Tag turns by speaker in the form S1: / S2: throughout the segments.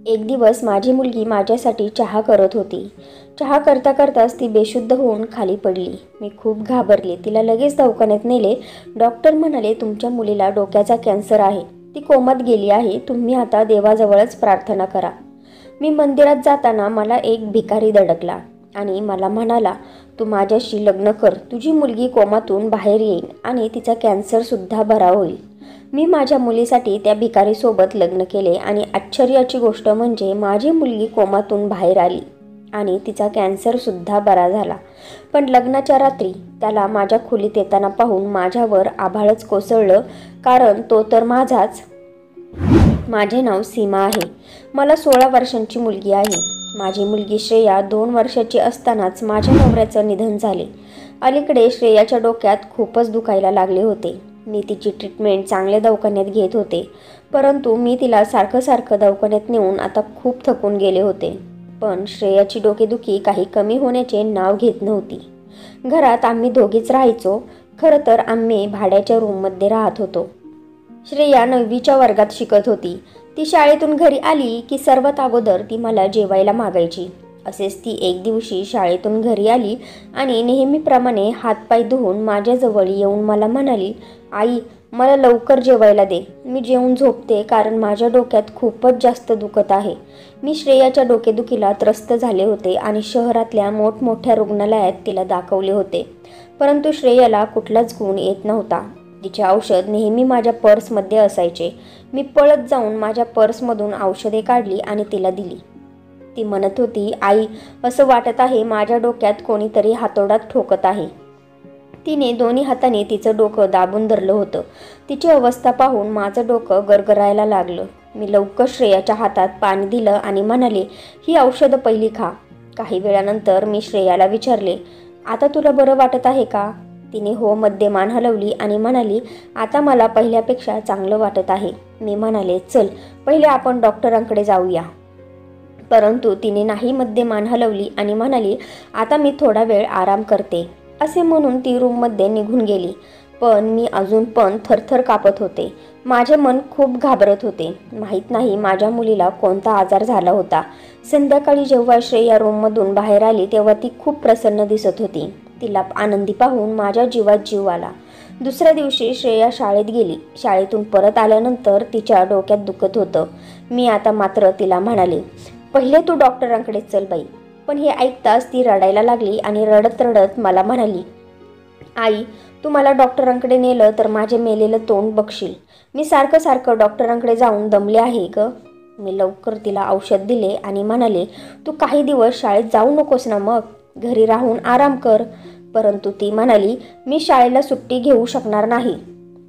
S1: एक दिवस माझी मुलगी माझ्यासाठी चहा करत होती. चहा करता करताच ती बेशुद्ध होऊन खाली पडली. मी खूप घाबरले. तिला लगेच दवाखान्यात नेले. डॉक्टर म्हणाले, तुमच्या मुलीला डोक्याचा कॅन्सर आहे. ती कोमात गेली आहे. तुम्ही आता देवाजवळच प्रार्थना करा. मी मंदिरात जाताना मला एक भिकारी धडकला आणि मला म्हणाला, तू माझ्याशी लग्न कर. तुझी मुलगी कोमातून बाहेर येईल आणि तिचा कॅन्सरसुद्धा बरा होईल. मी माझ्या मुलीसाठी त्या भिकारीसोबत लग्न केले आणि आश्चर्याची गोष्ट म्हणजे माझी मुलगी कोमातून बाहेर आली आणि तिचा कॅन्सरसुद्धा बरा झाला. पण लग्नाच्या रात्री त्याला माझ्या खोलीत येताना पाहून माझ्यावर आभाळच कोसळलं, कारण तो तर माझाच. माझे नाव सीमा आहे. मला 16 वर्षांची मुलगी आहे. माझी मुलगी श्रेया 2 वर्षाची असतानाच माझ्या नवऱ्याचं निधन झाले. अलीकडे श्रेयाच्या डोक्यात खूपच दुखायला लागले होते. मी तिची ट्रीटमेंट चांगल्या दवाखान्यात घेत होते, परंतु मी तिला सारखं दवाखान्यात नेऊन आता खूप थकून गेले होते. पण श्रेयाची डोकेदुखी काही कमी होण्याचे नाव घेत नव्हती. घरात आम्ही दोघीच राहायचो. खरं तर आम्ही भाड्याच्या रूममध्ये राहत होतो. श्रेया 9वीच्या वर्गात शिकत होती. ती शाळेतून घरी आली की सर्वात अगोदर ती मला जेवायला मागायची. असेच ती एक दिवशी शाळेतून घरी आली आणि नेहमीप्रमाणे हातपाय धुवून माझ्याजवळ येऊन मला म्हणाली, आई, मला लवकर जेवायला दे. मी जेवून झोपते, कारण माझ्या डोक्यात खूपच जास्त दुखत आहे. मी श्रेयाच्या डोकेदुखीला त्रस्त झाले होते आणि शहरातल्या मोठमोठ्या रुग्णालयात तिला दाखवले होते, परंतु श्रेयाला कुठलाच गुण येत नव्हता. तिचे औषध नेहमी माझ्या पर्समध्ये असायचे. मी पळत जाऊन माझ्या पर्समधून औषधे काढली आणि तिला दिली. ती म्हणत होती, आई, असं वाटत आहे माझ्या डोक्यात कोणीतरी हातोडात ठोकत आहे. तिने दोन्ही हाताने तिचं डोकं दाबून धरलं होतं. तिची अवस्था पाहून माझं डोकं गरगरायला लागलं. मी लवकर श्रेयाच्या हातात पाणी दिलं आणि म्हणाले, ही औषधं पहिली खा. काही वेळानंतर मी श्रेयाला विचारले, आता तुला बरं वाटत आहे का? तिने हो मध्ये मान हलवली आणि म्हणाली, आता मला पहिल्यापेक्षा चांगलं वाटत आहे. मी म्हणाले, चल पहिले आपण डॉक्टरांकडे जाऊया. परंतु तिने नाही मध्ये मान हलवली आणि म्हणाली, आता मी थोडा वेळ आराम करते. असे म्हणून ती रूममध्ये निघून गेली. पण मी अजून पण थरथर कापत होते. माझे मन खूप घाबरत होते. माहीत नाही माझ्या मुलीला कोणता आजार झाला होता. संध्याकाळी जेव्हा श्रेया रूममधून बाहेर आली तेव्हा ती खूप प्रसन्न दिसत होती. तिला आनंदी पाहून माझ्या जीवात जीव आला. दुसऱ्या दिवशी श्रेया शाळेत गेली. शाळेतून परत आल्यानंतर तिच्या डोक्यात दुखत होतं. मी आता मात्र तिला म्हणाले, पहिले तू डॉक्टरांकडे चल बाई. पण हे ऐकताच ती रडायला लागली आणि रडत रडत मला म्हणाली, आई, तू मला डॉक्टरांकडे नेलं तर माझे मेलेलं तोंड बघशील. मी सारखं डॉक्टरांकडे जाऊन दमले आहे ग. मी लवकर तिला औषध दिले आणि म्हणाले, तू काही दिवस शाळेत जाऊ नकोस ना, मग घरी राहून आराम कर. परंतु ती म्हणाली, मी शाळेला सुट्टी घेऊ शकणार नाही.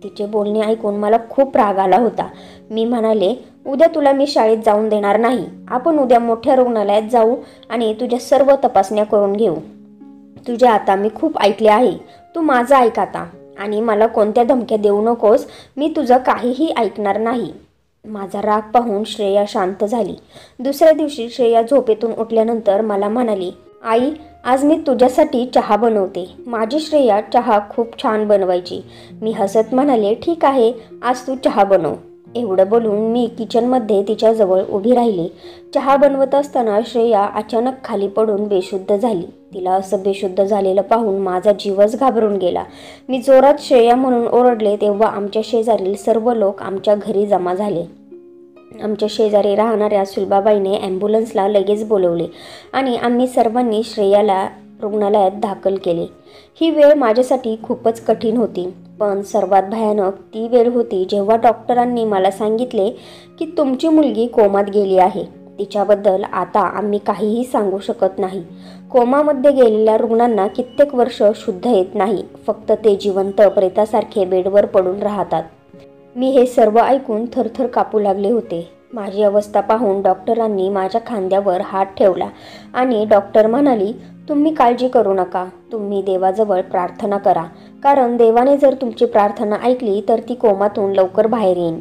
S1: तिचे बोलणे ऐकून मला खूप राग आला होता. मी म्हणाले, उद्या तुला मी शाळेत जाऊन देणार नाही. आपण उद्या मोठ्या रुग्णालयात जाऊ आणि तुझ्या सर्व तपासण्या करून घेऊ. तुझे आता मी खूप ऐकले आहे. तू माझं ऐक आता आणि मला कोणत्या धमक्या देऊ नकोस. मी तुझं काहीही ऐकणार नाही. माझा राग पाहून श्रेया शांत झाली. दुसऱ्या दिवशी श्रेया झोपेतून उठल्यानंतर मला म्हणाली, आई, आज मी तुझ्यासाठी चहा बनवते. माझी श्रेया चहा खूप छान बनवायची. मी हसत म्हणाले, ठीक आहे, आज तू चहा बनव. एवढं बोलून मी किचनमध्ये तिच्याजवळ उभी राहिली. चहा बनवत असताना श्रेया अचानक खाली पडून बेशुद्ध झाली. तिला असं बेशुद्ध झालेलं पाहून माझा जीवच घाबरून गेला. मी जोरात श्रेया म्हणून ओरडले तेव्हा आमच्या शेजारील सर्व लोक आमच्या घरी जमा झाले. आमच्या शेजारी राहणाऱ्या सुलभाबाईने ॲम्ब्युलन्सला लगेच बोलवले आणि आम्ही सर्वांनी श्रेयाला रुग्णालयात दाखल केले. ही वेळ माझ्यासाठी खूपच कठीण होती. पण सर्वात भयानक ती वेळ होती जेव्हा डॉक्टरांनी मला सांगितले की तुमची मुलगी कोमात गेली आहे. तिच्याबद्दल आता आम्ही काहीही सांगू शकत नाही. कोमामध्ये गेलेल्या रुग्णांना कित्येक वर्ष शुद्ध येत नाही. फक्त ते जिवंत प्रेतासारखे बेडवर पडून राहतात. मी हे सर्व ऐकून थरथर कापू लागले होते. माझी अवस्था पाहून डॉक्टरांनी माझ्या खांद्यावर हात ठेवला आणि डॉक्टर म्हणाली, तुम्ही काळजी करू नका. तुम्ही देवाजवळ प्रार्थना करा, कारण देवाने जर तुमची प्रार्थना ऐकली तर ती कोमातून लवकर बाहेर येईल.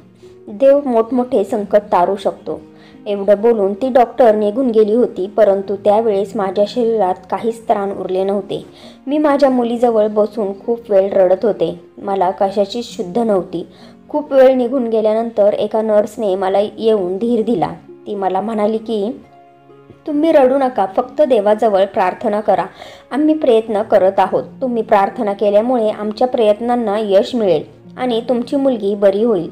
S1: देव मोठमोठे संकट तारू शकतो. एवढं बोलून ती डॉक्टर निघून गेली होती. परंतु त्यावेळेस माझ्या शरीरात काहीच त्राण उरले नव्हते. मी माझ्या मुलीजवळ बसून खूप वेळ रडत होते. मला कशाचीच शुद्ध नव्हती. खूप वेळ निघून गेल्यानंतर एका नर्सने मला येऊन धीर दिला. ती मला म्हणाली की तुम्ही रडू नका, फक्त देवाजवळ प्रार्थना करा. आम्ही प्रयत्न करत आहोत. तुम्ही प्रार्थना केल्यामुळे आमच्या प्रयत्नांना यश मिळेल आणि तुमची मुलगी बरी होईल.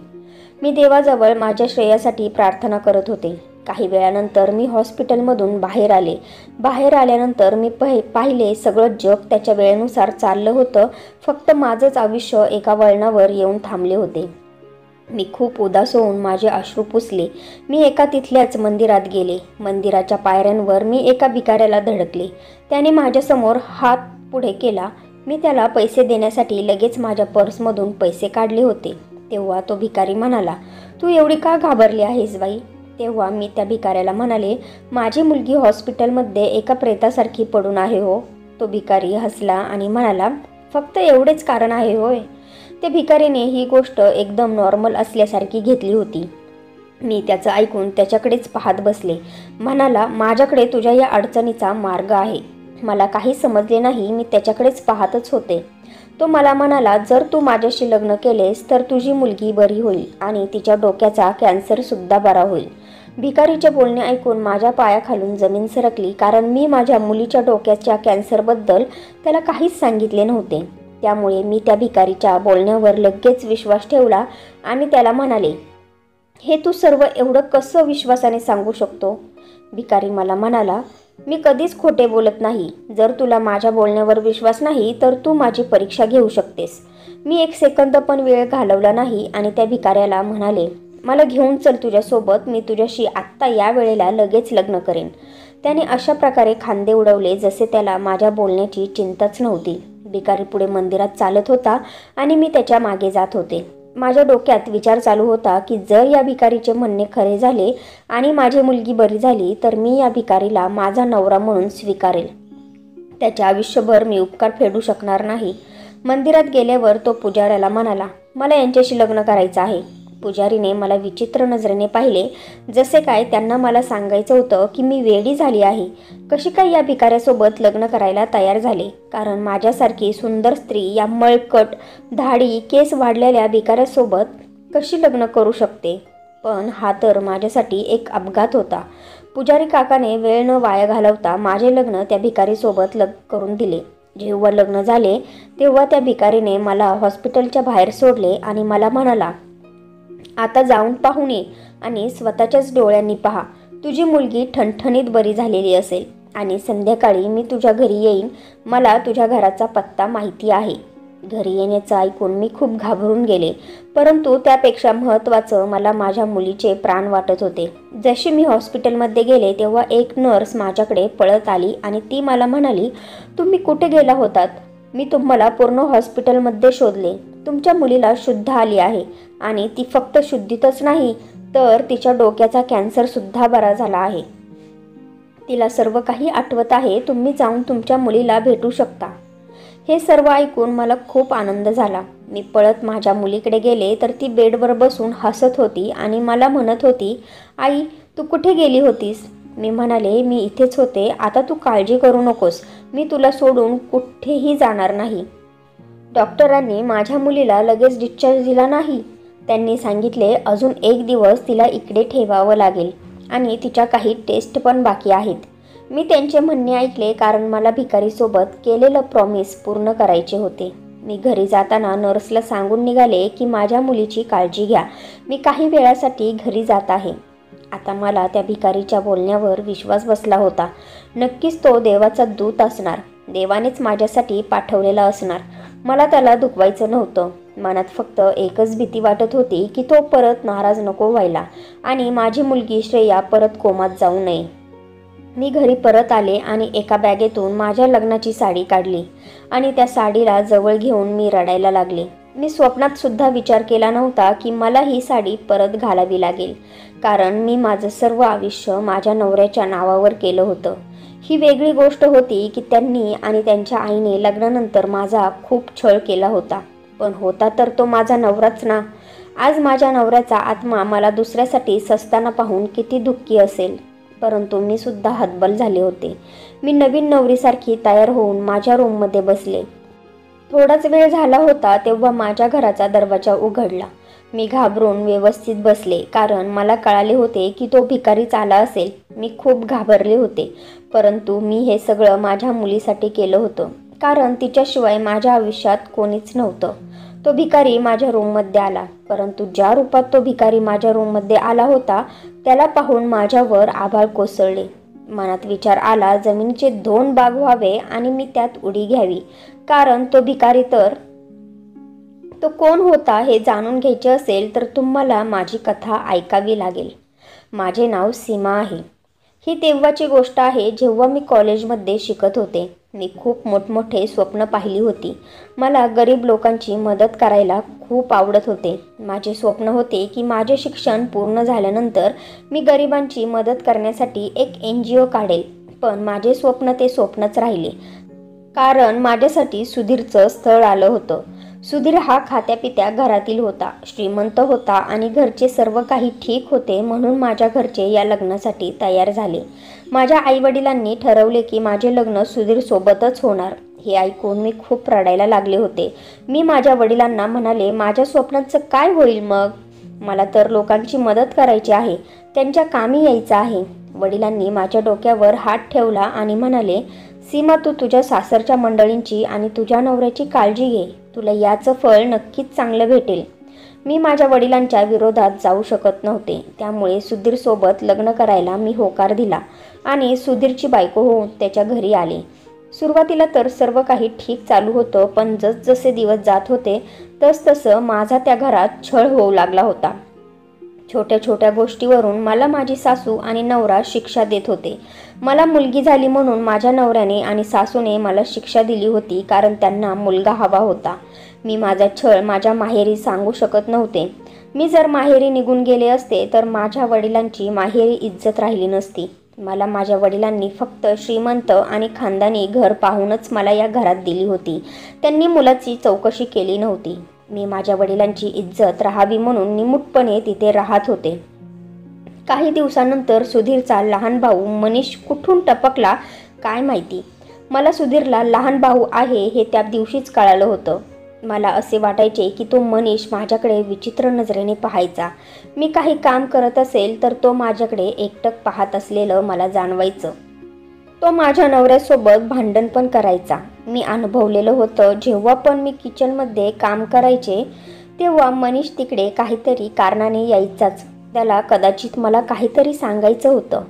S1: मी देवाजवळ माझ्या श्रेयासाठी प्रार्थना करत होते. काही वेळानंतर मी हॉस्पिटलमधून बाहेर आले. बाहेर आल्यानंतर मी पाहिले सगळं जग त्याच्या वेळेनुसार चाललं होतं. फक्त माझंच आयुष्य एका वळणावर येऊन थांबले होते. मी खूप उदास होऊन माझे अश्रू पुसले. मी एका तिथल्याच मंदिरात गेले. मंदिराच्या पायऱ्यांवर मी एका भिकाऱ्याला धडकले. त्याने माझ्यासमोर हात पुढे केला. मी त्याला पैसे देण्यासाठी लगेच माझ्या पर्समधून पैसे काढले होते. तेव्हा तो भिकारी म्हणाला, तू एवढी का घाबरली आहेस बाई? तेव्हा मी त्या भिकाऱ्याला म्हणाले, माझी मुलगी हॉस्पिटलमध्ये एका प्रेतासारखी पडून आहे हो. तो भिकारी हसला आणि म्हणाला, फक्त एवढेच कारण आहे होय? त्या भिकारीने ही गोष्ट एकदम नॉर्मल असल्यासारखी घेतली होती. मी त्याचं ऐकून त्याच्याकडेच पाहत बसले. म्हणाला, माझ्याकडे तुझ्या या अडचणीचा मार्ग आहे. मला काही समजले नाही. मी त्याच्याकडेच पाहतच होते. तो मला म्हणाला, जर तू माझ्याशी लग्न केलेस तर तुझी मुलगी बरी होईल आणि तिच्या डोक्याचा कॅन्सरसुद्धा बरा होईल. भिकारीचे बोलणे ऐकून माझ्या पायाखालून जमीन सरकली, कारण मी माझ्या मुलीच्या डोक्याच्या कॅन्सरबद्दल त्याला काहीच सांगितले नव्हते. त्यामुळे मी त्या भिकारीच्या बोलण्यावर लगेच विश्वास ठेवला आणि त्याला म्हणाले, हे तू सर्व एवढं कसं विश्वासाने सांगू शकतो? भिकारी मला म्हणाला, मी कधीच खोटे बोलत नाही. जर तुला माझ्या बोलण्यावर विश्वास नाही तर तू माझी परीक्षा घेऊ शकतेस. मी एक सेकंद पण वेळ घालवला नाही आणि त्या भिकाऱ्याला म्हणाले, मला घेऊन चल तुझ्यासोबत. मी तुझ्याशी आत्ता या वेळेला लगेच लग्न करेन. त्याने अशा प्रकारे खांदे उडवले जसे त्याला माझ्या बोलण्याची चिंताच नव्हती. भिकारी पुढे मंदिरात चालत होता आणि मी त्याच्या मागे जात होते. माझ्या डोक्यात विचार चालू होता की जर या भिकारीचे म्हणणे खरे झाले आणि माझी मुलगी बरी झाली तर मी या भिकारीला माझा नवरा म्हणून स्वीकारेल. त्याच्या आयुष्यभर मी उपकार फेडू शकणार नाही. मंदिरात गेल्यावर तो पुजाऱ्याला म्हणाला, मला यांच्याशी लग्न करायचं आहे. पुजारीने मला विचित्र नजरेने पाहिले, जसे काय त्यांना मला सांगायचं होतं की मी वेडी झाली आहे. कशी काय या भिकाऱ्यासोबत लग्न करायला तयार झाले? कारण माझ्यासारखी सुंदर स्त्री या मळकट, दाढी, केस वाढलेल्या भिकाऱ्यासोबत कशी लग्न करू शकते? पण हा तर माझ्यासाठी एक अपघात होता. पुजारी काकाने वेळ न वाया घालवता माझे लग्न त्या भिकारीसोबत करून दिले. जेव्हा लग्न झाले तेव्हा त्या भिकारीने मला हॉस्पिटलच्या बाहेर सोडले आणि मला म्हणाला, आता जाऊन पाहून ये आणि स्वतःच्याच डोळ्यांनी पहा. तुझी मुलगी ठणठणीत बरी झालेली असेल आणि संध्याकाळी मी तुझ्या घरी येईन. मला तुझ्या घराचा पत्ता माहिती आहे. घरी येण्याचं ऐकून मी खूप घाबरून गेले, परंतु त्यापेक्षा महत्त्वाचं मला माझ्या मुलीचे प्राण वाटत होते. जशी मी हॉस्पिटलमध्ये गेले तेव्हा एक नर्स माझ्याकडे पळत आली आणि ती मला म्हणाली, तुम्ही कुठे गेला होतात? मी तुम्हाला पूर्ण हॉस्पिटलमध्ये शोधले. तुमच्या मुलीला शुद्ध आली आहे आणि ती फक्त शुद्धीतच नाही तर तिच्या डोक्याचा कॅन्सरसुद्धा बरा झाला आहे. तिला सर्व काही आठवत आहे. तुम्ही जाऊन तुमच्या मुलीला भेटू शकता. हे सर्व ऐकून मला खूप आनंद झाला. मी पळत माझ्या मुलीकडे गेले तर ती बेडवर बसून हसत होती आणि मला म्हणत होती, आई तू कुठे गेली होतीस? मी म्हणाले, मी इथेच होते. आता तू काळजी करू नकोस. मी तुला सोडून कुठेही जाणार नाही. डॉक्टरांनी माझ्या मुलीला लगेच डिस्चार्ज दिला नाही. त्यांनी सांगितले, अजून 1 दिवस तिला इकडे ठेवावं लागेल आणि तिच्या काही टेस्ट पण बाकी आहेत. मी त्यांचे म्हणणे ऐकले कारण मला भिकारीसोबत केलेलं प्रॉमिस पूर्ण करायचे होते. मी घरी जाताना नर्सला सांगून निघाले की माझ्या मुलीची काळजी घ्या. मी काही वेळासाठी घरी जात आहे. आता मला त्या भिकारीच्या बोलण्यावर विश्वास बसला होता. नक्कीच तो देवाचा दूत असणार. देवानेच माझ्यासाठी पाठवलेला असणार. मला त्याला दुखवायचं नव्हतं. मनात फक्त एकच भीती वाटत होती की तो परत नाराज नको व्हायला आणि माझी मुलगी श्रेया परत कोमात जाऊ नये. मी घरी परत आले आणि एका बॅगेतून माझ्या लग्नाची साडी काढली आणि त्या साडीला जवळ घेऊन मी रडायला लागले. मी स्वप्नात सुद्धा विचार केला नव्हता की मला ही साडी परत घालावी लागेल, कारण मी माझं सर्व आयुष्य माझ्या नवऱ्याच्या नावावर केलं होतं. ही वेगळी गोष्ट होती की त्यांनी आणि त्यांच्या आईने लग्नानंतर माझा खूप छळ केला होता, पण होता तर तो माझा नवराच ना. आज माझ्या नवऱ्याचा आत्मा मला दुसऱ्यासाठी सस्ताना पाहून किती दुःखी असेल. परंतु मी सुद्धा हतबल झाले होते. मी नवीन नवरीसारखी तयार होऊन माझ्या रूममध्ये बसले. थोडाच वेळ झाला होता तेव्हा माझ्या घराचा दरवाजा उघडला. मी घाबरून व्यवस्थित बसले, कारण मला कळाले होते की तो भिकारीच आला असेल. मी खूप घाबरले होते, परंतु मी हे सगळं माझ्या मुलीसाठी केलं होतं, कारण तिच्याशिवाय माझ्या आयुष्यात कोणीच नव्हतं. तो भिकारी माझ्या रूममध्ये आला, परंतु ज्या रूपात तो भिकारी माझ्या रूममध्ये आला होता त्याला पाहून माझ्यावर आभाळ कोसळले. मनात विचार आला, जमिनीचे 2 भाग व्हावे आणि मी त्यात उडी घ्यावी, कारण तो भिकारी तो कोण होता हे जाणून घ्यायचे असेल तर तुम्हाला माझी कथा ऐकावी लागेल. माझे नाव सीमा आहे. ही तेव्हाची गोष्ट आहे जेव्हा मी कॉलेजमध्ये शिकत होते. मी खूप मोठमोठे स्वप्न पाहिली होती. मला गरीब लोकांची मदत करायला खूप आवडत होते. माझे स्वप्न होते की माझे शिक्षण पूर्ण झाल्यानंतर मी गरिबांची मदत करण्यासाठी एक NGO काढेल. पण माझे स्वप्न ते स्वप्नच राहिले, कारण माझ्यासाठी सुधीरचं स्थळ आलं होतं. सुधीर हा खात्यापित्या घरातील होता, श्रीमंत होता आणि घरचे सर्व काही ठीक होते, म्हणून माझ्या घरचे या लग्नासाठी तयार झाले. माझ्या आईवडिलांनी ठरवले की माझे लग्न सुधीरसोबतच होणार. हे ऐकून मी खूप रडायला लागले होते. मी माझ्या वडिलांना म्हणाले, माझ्या स्वप्नाचं काय होईल मग? मला तर लोकांची मदत करायची आहे, त्यांच्या कामी यायचं आहे. वडिलांनी माझ्या डोक्यावर हात ठेवला आणि म्हणाले, सीमा, तू तुझ्या सासरच्या मंडळींची आणि तुझ्या नवऱ्याची काळजी घे. तुला याचं फळ नक्कीच चांगलं भेटेल. मी माझ्या वडिलांच्या विरोधात जाऊ शकत नव्हते, त्यामुळे सुधीरसोबत लग्न करायला मी होकार दिला आणि सुधीरची बायको होऊन त्याच्या घरी आले. सुरुवातीला तर सर्व काही ठीक चालू होतं, पण जसजसे दिवस जात होते तसतसं माझा त्या घरात छळ होऊ लागला होता. छोट्या छोट्या गोष्टीवरून मला माझी सासू आणि नवरा शिक्षा देत होते. मला मुलगी झाली म्हणून माझ्या नवऱ्याने आणि सासूने मला शिक्षा दिली होती, कारण त्यांना मुलगा हवा होता. मी माझा छळ माझ्या माहेरी सांगू शकत नव्हते. मी जर माहेरी निघून गेले असते तर माझ्या वडिलांची माहेरी इज्जत राहिली नसती. मला माझ्या वडिलांनी फक्त श्रीमंत आणि खानदानी घर पाहूनच मला या घरात दिली होती. त्यांनी मुलाची चौकशी केली नव्हती. मी माझ्या वडिलांची इज्जत राहावी म्हणून निमूटपणे तिथे राहत होते. काही दिवसानंतर सुधीरचा लहान भाऊ मनीष कुठून टपकला काय माहिती. मला सुधीरला लहान भाऊ आहे हे त्या दिवशीच कळालं होतं. मला असे वाटायचे की तो मनीष माझ्याकडे विचित्र नजरेने पाहायचा. मी काही काम करत असेल तर तो माझ्याकडे एकटक पाहत असलेलं मला जाणवायचं. तो माझ्या नवऱ्यासोबत भांडण पण करायचा. मी अनुभवलेलं होतं. जेव्हा पण मी किचनमध्ये काम करायचे तेव्हा मनीष तिकडे काहीतरी कारणाने यायचाच. त्याला कदाचित मला काहीतरी सांगायचं होतं.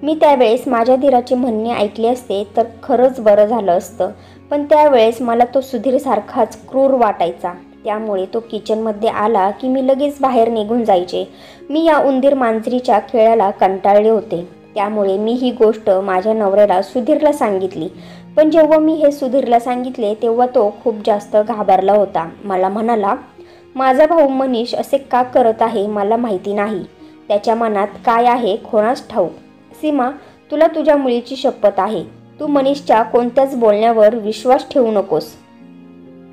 S1: मी त्यावेळेस माझ्या धीराचे म्हणणे ऐकले असते तर खरंच बरं झालं असतं, पण त्यावेळेस मला तो सुधीरसारखाच क्रूर वाटायचा. त्यामुळे तो किचनमध्ये आला की मी लगेच बाहेर निघून जायचे. मी या उंदीर मांजरीच्या खेळाला कंटाळले होते. त्यामुळे मी ही गोष्ट माझ्या नवऱ्याला सुधीरला सांगितली. पण जेव्हा मी हे सुधीरला सांगितले तेव्हा तो खूप जास्त घाबरला होता. मला म्हणाला, माझा भाऊ मनीष असे का करत आहे मला माहिती नाही. त्याच्या मनात काय आहे कोणास ठाऊक. सीमा, तुला तुझ्या मुलीची शपथ आहे. तू मनीषच्या कोणत्याच बोलण्यावर विश्वास ठेवू नकोस.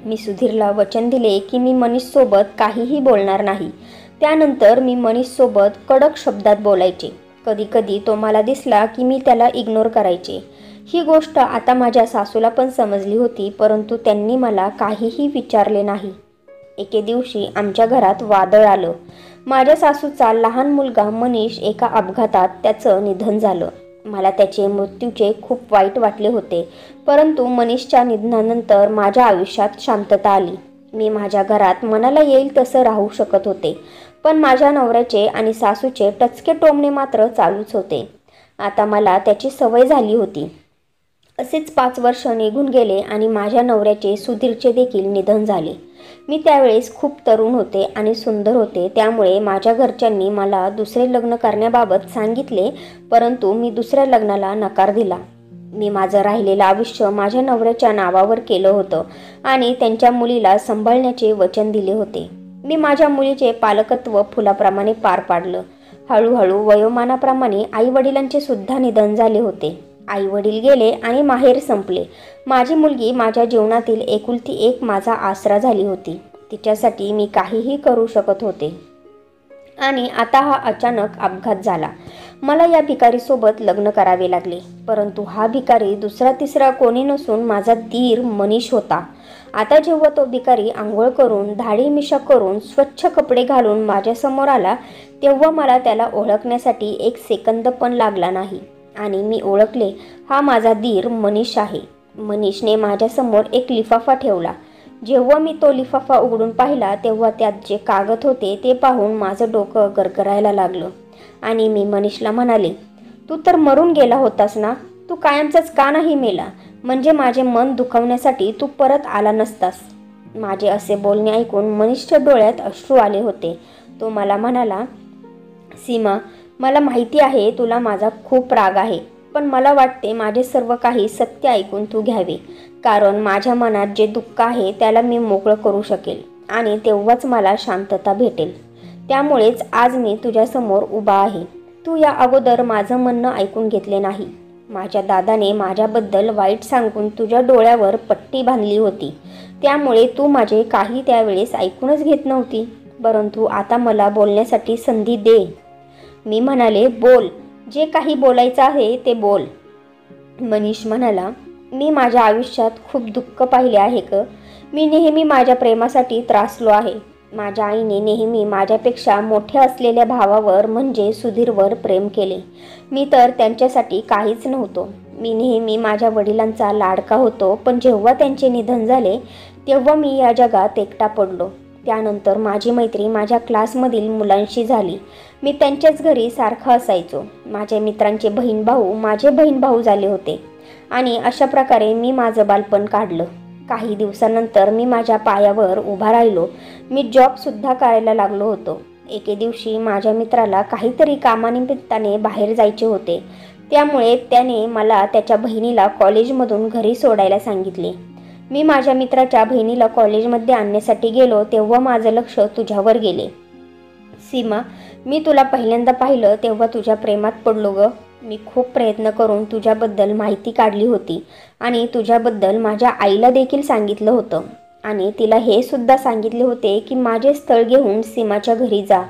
S1: मी सुधीरला वचन दिले की मी मनीषसोबत काहीही बोलणार नाही. त्यानंतर मी मनीषसोबत कडक शब्दात बोलायचे. कधी कधी तो मला दिसला की मी त्याला इग्नोर करायचे. ही गोष्ट आता माझ्या सासूला पण समजली होती, परंतु त्यांनी मला काहीही विचारले नाही. एके दिवशी आमच्या घरात वादळ आलं. माझ्या सासूचा लहान मुलगा मनीष एका अपघातात त्याचं निधन झालं. मला त्याचे मृत्यूचे खूप वाईट वाटले होते, परंतु मनीषच्या निधनानंतर माझ्या आयुष्यात शांतता आली. मी माझ्या घरात मनाला येईल तसं राहू शकत होते, पण माझ्या नवऱ्याचे आणि सासूचे टचके टोमणे मात्र चालूच होते. आता मला त्याची सवय झाली होती. असेच 5 वर्ष निघून गेले आणि माझ्या नवऱ्याचे सुधीरचे देखील निधन झाले. मी त्यावेळेस खूप तरुण होते आणि सुंदर होते, त्यामुळे माझ्या घरच्यांनी मला दुसरे लग्न करण्याबाबत सांगितले, परंतु मी दुसऱ्या लग्नाला नकार दिला. मी माझं राहिलेलं आयुष्य माझ्या नवऱ्याच्या नावावर केलं होतं आणि त्यांच्या मुलीला सांभाळण्याचे वचन दिले होते. मी माझ्या मुलीचे पालकत्व फुलाप्रमाणे पार पाडलं. हळूहळू वयोमानाप्रमाणे आईवडिलांचे सुद्धा निधन झाले होते. आई वडील गेले आणि माहेर संपले. माझी मुलगी माझ्या जीवनातील एकुलती एक माझा आसरा झाली होती. तिच्यासाठी मी काहीही करू शकत होते. आणि आता हा अचानक अपघात झाला. मला या भिकारीसोबत लग्न करावे लागले. परंतु हा भिकारी दुसरा तिसरा कोणी नसून माझा दीर मनीष होता. आता जेव्हा तो भिकारी आंघोळ करून दाढी मिशा करून स्वच्छ कपडे घालून माझ्यासमोर आला तेव्हा मला त्याला ओळखण्यासाठी एक सेकंद पण लागला नाही आणि मी ओळखले, हा माझा दीर मनीष आहे. मनीषने माझ्यासमोर एक लिफाफा ठेवला. जेव्हा मी तो लिफाफा उघडून पाहिला तेव्हा त्यात जे कागद होते ते पाहून माझं डोकं गरगरायला लागलं आणि मी मनीषला म्हणाले, तू तर मरून गेला होतास ना, तू कायमचाच का नाही मेला? म्हणजे माझे मन दुखवण्यासाठी तू परत आला नसतास. माझे असे बोलणे ऐकून मनीषच्या डोळ्यात अश्रू आले होते. तो मला म्हणाला, सीमा, मला माहिती आहे तुला माझा खूप राग आहे, पण मला वाटते माझे सर्व काही सत्य ऐकून तू घ्यावे, कारण माझ्या मनात जे दुःख आहे त्याला मी मोकळं करू शकेल आणि तेव्हाच मला शांतता भेटेल. त्यामुळेच आज मी तुझ्यासमोर उभा आहे. तू या अगोदर माझं म्हणणं ऐकून घेतले नाही. माझ्या दादाने माझ्याबद्दल वाईट सांगून तुझ्या डोळ्यावर पट्टी बांधली होती, त्यामुळे तू माझे काही त्यावेळेस ऐकूनच घेत नव्हती. परंतु आता मला बोलण्यासाठी संधी दे. मी म्हणाले, बोल, जे काही बोलायचं आहे ते बोल. मनीष म्हणाला, मी माझ्या आयुष्यात खूप दुःख पाहिले आहे मी नेहमी माझ्या प्रेमासाठी त्रासलो आहे. माझ्या आईने नेहमी माझ्यापेक्षा मोठ्या असलेल्या भावावर म्हणजे सुधीरवर प्रेम केले. मी तर त्यांच्यासाठी काहीच नव्हतो. मी नेहमी माझ्या वडिलांचा लाडका होतो, पण जेव्हा त्यांचे निधन झाले तेव्हा मी या जगात एकटा पडलो. त्यानंतर माझी मैत्री माझ्या क्लासमधील मुलांशी झाली. मी त्यांच्याच घरी सारखं असायचो. माझ्या मित्रांचे बहीण भाऊ माझे बहीण भाऊ झाले होते आणि अशा प्रकारे मी माझं बालपण काढलं. काही दिवसानंतर मी माझ्या पायावर उभा राहिलो. मी जॉबसुद्धा करायला लागलो होतो. एके दिवशी माझ्या मित्राला काहीतरी कामानिमित्ताने बाहेर जायचे होते, त्यामुळे त्याने मला त्याच्या बहिणीला कॉलेजमधून घरी सोडायला सांगितले. मी माझ्या मित्राच्या बहिणीला कॉलेजमध्ये आणण्यासाठी गेलो तेव्हा माझं लक्ष तुझ्यावर गेले. सीमा, मी तुला पहिल्यांदा पाहिलं तेव्हा तुझ्या प्रेमात पडलो ग. मी खूप प्रयत्न करून तुझ्याबद्दल माहिती काढली होती आणि तुझ्याबद्दल माझ्या आईला देखील सांगितलं होतं आणि तिला हे सुद्धा सांगितले होते की माझे स्थळ घेऊन सीमाच्या घरी जा.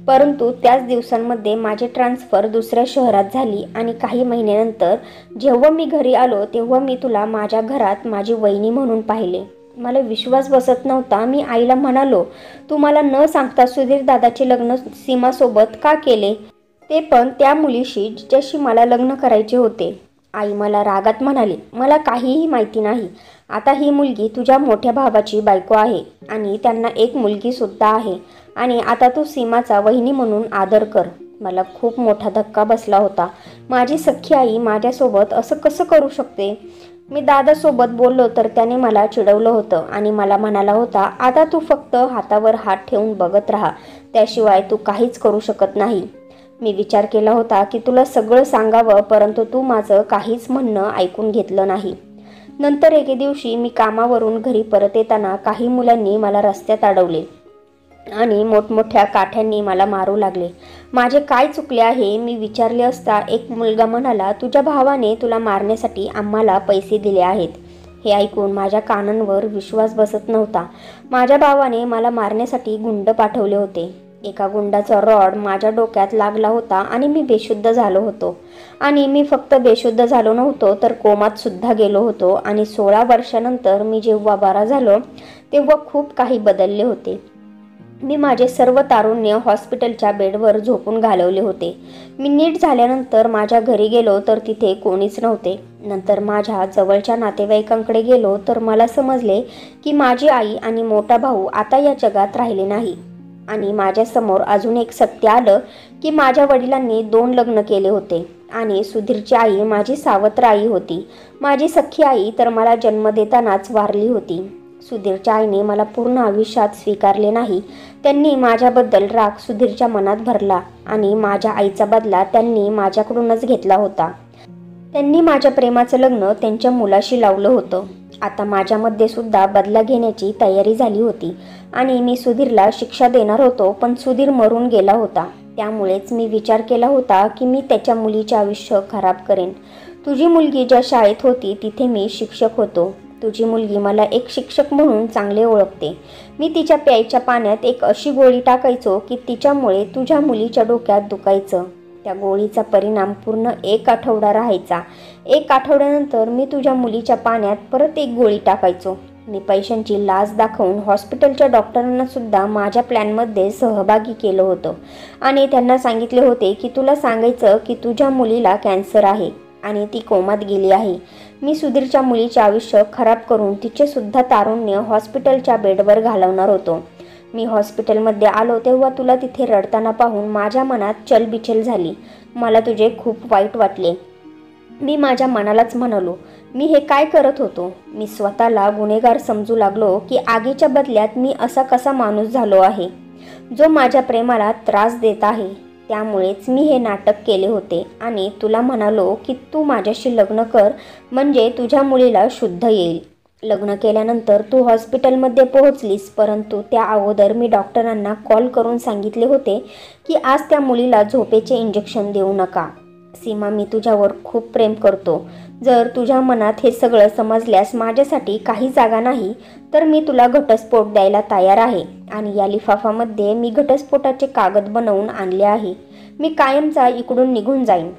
S1: परंतु त्याच दिवसांमध्ये माझे ट्रान्सफर दुसऱ्या शहरात झाली आणि काही महिन्यानंतर जेव्हा मी घरी आलो तेव्हा मी तुला माझ्या घरात माझी वहिनी म्हणून पाहिले. मला विश्वास बसत नव्हता. मी आईला म्हणालो, तू मला न सांगता सुधीर दादाचे लग्न सीमासोबत का केले, ते पण त्या मुलीशी जिच्याशी मला लग्न करायचे होते. आई मला रागात म्हणाली, मला काहीही माहिती नाही. आता ही मुलगी तुझ्या मोठ्या भावाची बायको आहे आणि त्यांना एक मुलगी सुद्धा आहे आणि आता तू सीमाचा वहिनी म्हणून आदर कर. मला खूप मोठा धक्का बसला होता. माझी सख्खी आई माझ्यासोबत असं कसं करू शकते? मी दादासोबत बोललो तर त्याने मला चिडवलं होतं आणि मला म्हणाला होता, आता तू फक्त हातावर हात ठेवून बघत राहा, त्याशिवाय तू काहीच करू शकत नाही. मी विचार केला होता की तुला सगळं सांगावं, परंतु तू माझं काहीच म्हणणं ऐकून घेतलं नाही. नंतर एके दिवशी मी कामावरून घरी परत येताना काही मुलांनी मला रस्त्यात अडवले आणि मोठमोठ्या काठ्यांनी मला मारू लागले. माझे काय चुकले आहे मी विचारले असता एक मुलगा म्हणाला, तुझ्या भावाने तुला मारण्यासाठी आम्हाला पैसे दिले आहेत. हे ऐकून माझ्या कानांवर विश्वास बसत नव्हता. माझ्या भावाने मला मारण्यासाठी गुंड पाठवले होते. एका गुंडाचा रॉड माझ्या डोक्यात लागला होता आणि मी बेशुद्ध झालो होतो. आणि मी फक्त बेशुद्ध झालो नव्हतो तर कोमात सुद्धा गेलो होतो. आणि 16 वर्षानंतर मी जेव्हा बरा झालो तेव्हा खूप काही बदलले होते. मी माझे सर्व तारुण्य हॉस्पिटलच्या बेडवर झोपून घालवले होते. मी नीट झाल्यानंतर माझ्या घरी गेलो तर तिथे कोणीच नव्हते. नंतर माझ्या जवळच्या नातेवाईकांकडे गेलो तर मला समजले की माझी आई आणि मोठा भाऊ आता या जगात राहिले नाही. आणि माझ्यासमोर अजून एक सत्य आलं की माझ्या वडिलांनी 2 लग्न केले होते आणि सुधीरची आई माझी सावत्र आई होती. माझी सख्खी आई तर मला जन्म देतानाच वारली होती. सुधीरच्या आईने मला पूर्ण आयुष्यात स्वीकारले नाही. त्यांनी माझ्याबद्दल राग सुधीरच्या मनात भरला आणि माझ्या आईचा बदला त्यांनी माझ्याकडूनच घेतला होता. त्यांनी माझ्या प्रेमाचं लग्न त्यांच्या मुलाशी लावलं होतं. आता माझ्यामध्ये सुद्धा बदला घेण्याची तयारी झाली होती आणि मी सुधीरला शिक्षा देणार होतो, पण सुधीर मरून गेला होता. त्यामुळेच मी विचार केला होता की मी त्याच्या मुलीचे आयुष्य खराब करेन. तुझी मुलगी ज्या शाळेत होती तिथे मी शिक्षक होतो. तुझी मुलगी मला एक शिक्षक म्हणून चांगले ओळखते. मी तिच्या प्यायच्या पाण्यात एक अशी गोळी टाकायचो की तिच्यामुळे तुझ्या मुलीच्या डोक्यात दुखायचं. त्या गोळीचा परिणाम पूर्ण 1 आठवडा राहायचा. 1 आठवड्यानंतर मी तुझ्या मुलीच्या पाण्यात परत एक गोळी टाकायचो. मी पैशांची लाज दाखवून हॉस्पिटलच्या डॉक्टरांना सुद्धा माझ्या प्लॅनमध्ये सहभागी केलं होतं आणि त्यांना सांगितले होते की तुला सांगायचं की तुझ्या मुलीला कॅन्सर आहे आणि ती कोमात गेली आहे. मी सुधीरच्या मुलीचे आयुष्य खराब करून तिचे सुद्धा तारुण्य हॉस्पिटलच्या बेडवर घालवणार होतो. मी हॉस्पिटलमध्ये आलो तेव्हा तुला तिथे रडताना पाहून माझ्या मनात चलबिचल झाली. मला तुझे खूप वाईट वाटले. मी माझ्या मनालाच म्हणालो, मी हे काय करत होतो. मी स्वतःला गुन्हेगार समजू लागलो की आगीच्या बदल्यात मी असा कसा माणूस झालो आहे जो माझ्या प्रेमाला त्रास देत आहे. त्यामुळेच मी हे नाटक केले होते आणि तुला म्हणालो की तू माझ्याशी लग्न कर म्हणजे तुझ्या मुलीला शुद्ध येईल. लग्न केल्यानंतर तू हॉस्पिटलमध्ये पोहोचलीस, परंतु त्या अगोदर मी डॉक्टरांना कॉल करून सांगितले होते की आज त्या मुलीला झोपेचे इंजेक्शन देऊ नका. सीमा, मी तुझ्यावर खूप प्रेम करतो. जर तुझ्या मनात हे सगळं समजल्यास माझ्यासाठी काही जागा नाही तर मी तुला घटस्फोट द्यायला तयार आहे आणि या लिफाफामध्ये मी घटस्फोटाचे कागद बनवून आणले आहे. मी कायमचा इकडून निघून जाईन.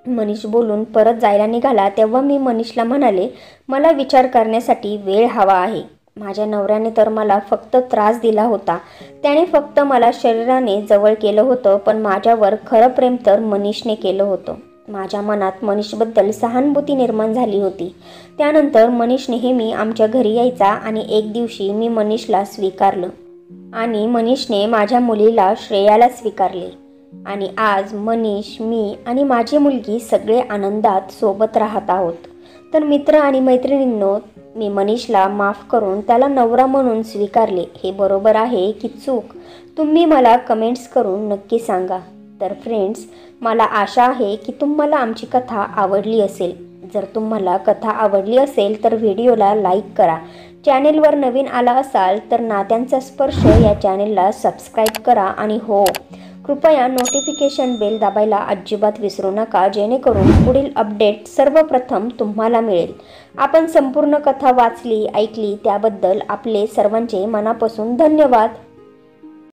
S1: मनीष बोलून परत जायला निघाला तेव्हा मी मनीषला म्हणाले, मला विचार करण्यासाठी वेळ हवा आहे. माझ्या नवऱ्याने तर मला फक्त त्रास दिला होता. त्याने फक्त मला शरीराने जवळ केलं होतं, पण माझ्यावर खरं प्रेम तर मनीषने केलं होतं. माझ्या मनात मनीषबद्दल सहानुभूती निर्माण झाली होती. त्यानंतर मनीष नेहमी आमच्या घरी यायचा आणि एक दिवशी मी मनीषला स्वीकारलं आणि मनीषने माझ्या मुलीला श्रेयाला स्वीकारले आणि आज मनीष, मी आणि माझी मुलगी सगळे आनंदात सोबत राहत आहोत. तर मित्र आणि मैत्रिणींनो, मी मनीषला माफ करून त्याला नवरा म्हणून स्वीकारले. हे बरोबर आहे की चूक? तुम्ही मला कमेंट्स करून नक्की सांगा. तर फ्रेंड्स, मला आशा आहे की तुम्हाला आमची कथा आवडली असेल. जर तुम्हाला कथा आवडली असेल तर व्हिडिओला लाईक करा. चॅनेलवर नवीन आला असाल तर नात्यांचा स्पर्श या चॅनेलला सबस्क्राईब करा आणि हो, कृपया नोटिफिकेशन बेल दाबायला अजिबात विसरू नका, जेणेकरून पुढील अपडेट सर्वप्रथम तुम्हाला मिळेल. आपण संपूर्ण कथा वाचली, ऐकली त्याबद्दल आपले सर्वांचे मनापासून धन्यवाद.